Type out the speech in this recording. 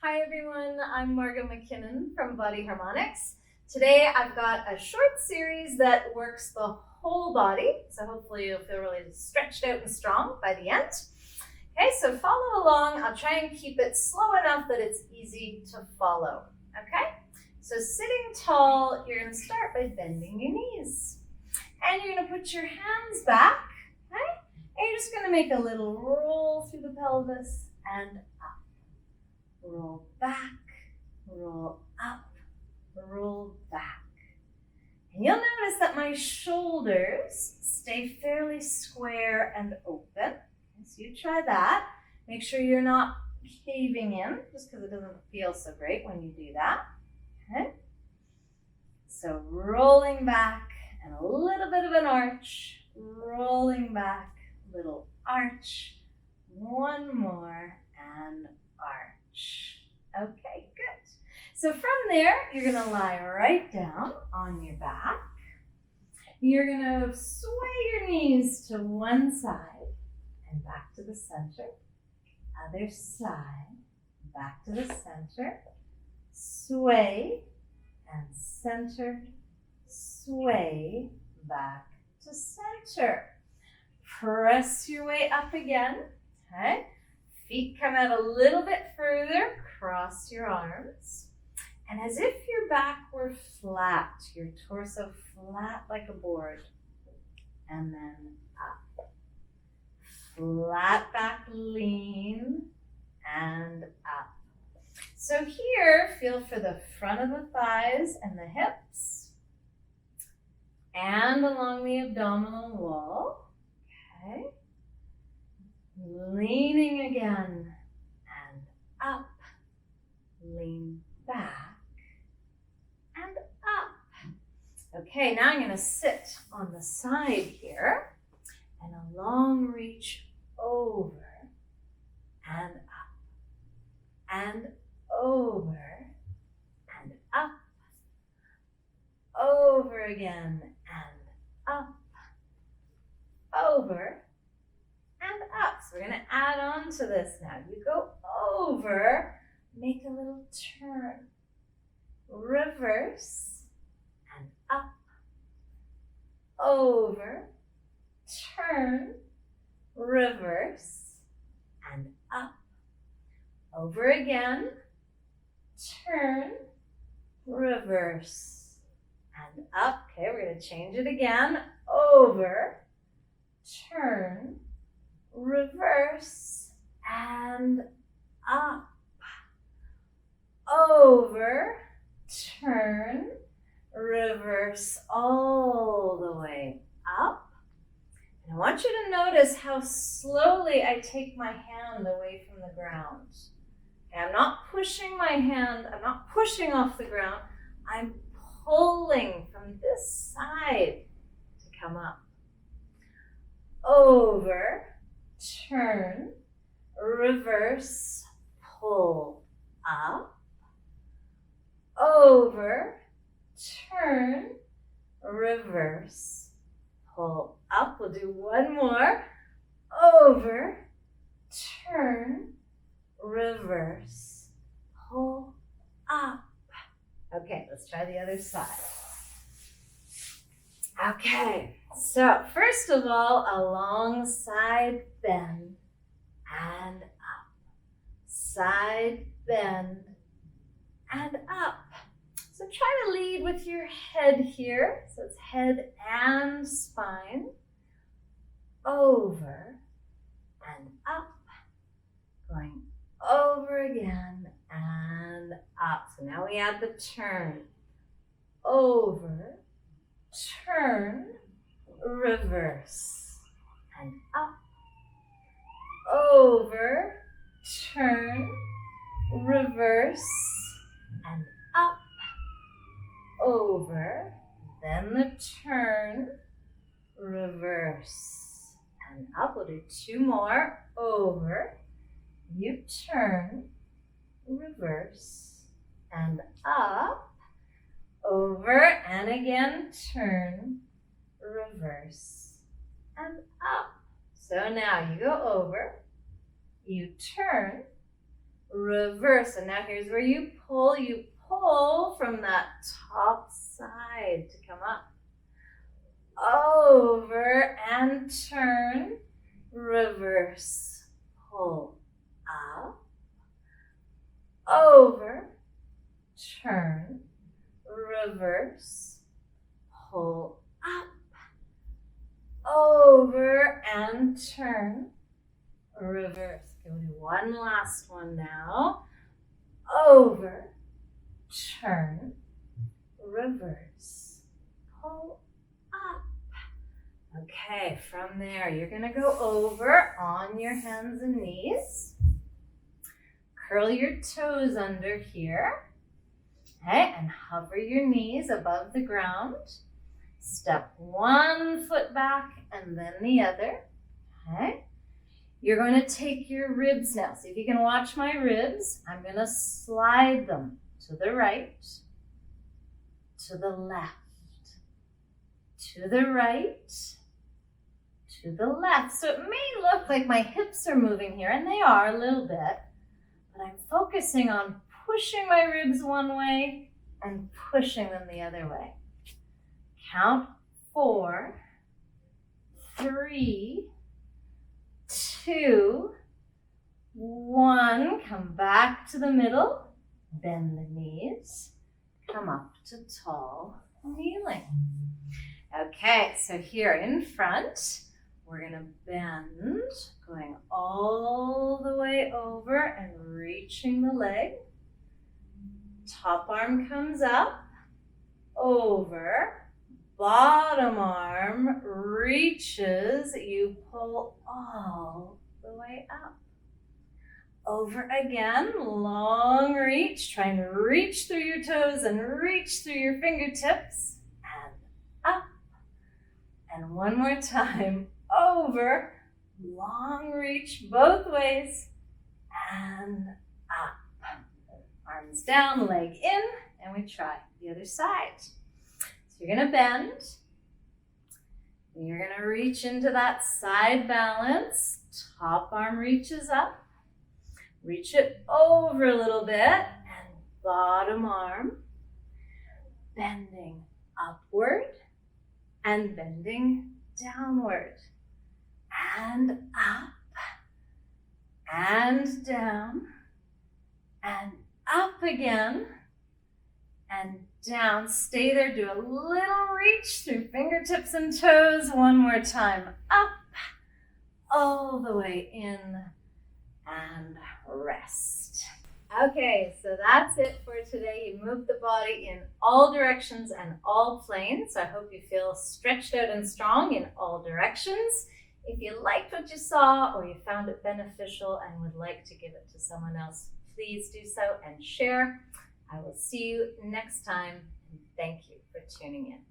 Hi everyone, I'm Marga McKinnon from Body Harmonics. Today I've got a short series that works the whole body, so hopefully you'll feel really stretched out and strong by the end. Okay, so follow along. I'll try and keep it slow enough that it's easy to follow. Okay, so sitting tall, you're going to start by bending your knees. And you're going to put your hands back, okay? And you're just going to make a little roll through the pelvis and up. Roll back, roll up, roll back. And you'll notice that my shoulders stay fairly square and open. So you try that. Make sure you're not caving in, just because it doesn't feel so great when you do that. Okay? So rolling back and a little bit of an arch. Rolling back, little arch. One more and arch. Okay, good. So from there, you're going to lie right down on your back. You're going to sway your knees to one side and back to the center. Other side, back to the center. Sway and center. Sway, back to center. Press your way up again. Okay. Feet come out a little bit further, cross your arms. And as if your back were flat, your torso flat like a board. And then up. Flat back, lean, and up. So here, feel for the front of the thighs and the hips. And along the abdominal wall. Okay. Leaning again and up, lean back and up. Okay, now I'm going to sit on the side here and a long reach over and up and over and up, over again and up, over and up. So we're going to add on to this now. You go over, make a little turn, reverse, and up, over, turn, reverse, and up, over again, turn, reverse, and up. Okay, we're going to change it again, over, turn, reverse, and up, over, turn, reverse, all the way up. And I want you to notice how slowly I take my hand away from the ground. Okay, I'm not pushing my hand, I'm not pushing off the ground, I'm pulling from this side to come up. Over, turn, reverse, pull up, over, turn, reverse, pull up. We'll do one more. Over, turn, reverse, pull up. Okay, let's try the other side. Okay, so first of all, a long side bend and up. Side bend and up. So try to lead with your head here. So it's head and spine. Over and up. Going over again and up. So now we add the turn. Over, turn, reverse, and up, over, turn, reverse, and up, over, then the turn, reverse, and up. We'll do two more. Over, you turn, reverse, and up, over, and again, turn, reverse, and up. So now you go over, you turn, reverse. And now here's where you pull from that top side to come up. Over and turn, reverse, pull, up, over, turn, reverse, pull, up, over and turn, reverse. Okay, we'll do one last one now. Over, turn, reverse, pull, up. Okay, from there, you're gonna go over on your hands and knees. Curl your toes under here. Okay, and hover your knees above the ground. Step one foot back and then the other. Okay. You're going to take your ribs now. See if you can watch my ribs. I'm going to slide them to the right, to the left, to the right, to the left. So it may look like my hips are moving here, and they are a little bit, but I'm focusing on pushing my ribs one way and pushing them the other way. Count 4, 3, 2, 1. Come back to the middle. Bend the knees. Come up to tall kneeling. Okay, so here in front, we're going to bend, going all the way over and reaching the leg. Top arm comes up, over. Bottom arm reaches, you pull all the way up. Over again, long reach, trying to reach through your toes and reach through your fingertips, and up. And one more time, over, long reach both ways, and up. Arms down, leg in, and we try the other side. You're going to bend. You're going to reach into that side balance. Top arm reaches up. Reach it over a little bit. And bottom arm bending upward and bending downward. And up and down and up again and down. Stay there. Do a little reach through fingertips and toes. One more time. Up, all the way in, and rest. Okay, so that's it for today. You moved the body in all directions and all planes. So I hope you feel stretched out and strong in all directions. If you liked what you saw or you found it beneficial and would like to give it to someone else, please do so and share. I will see you next time, and thank you for tuning in.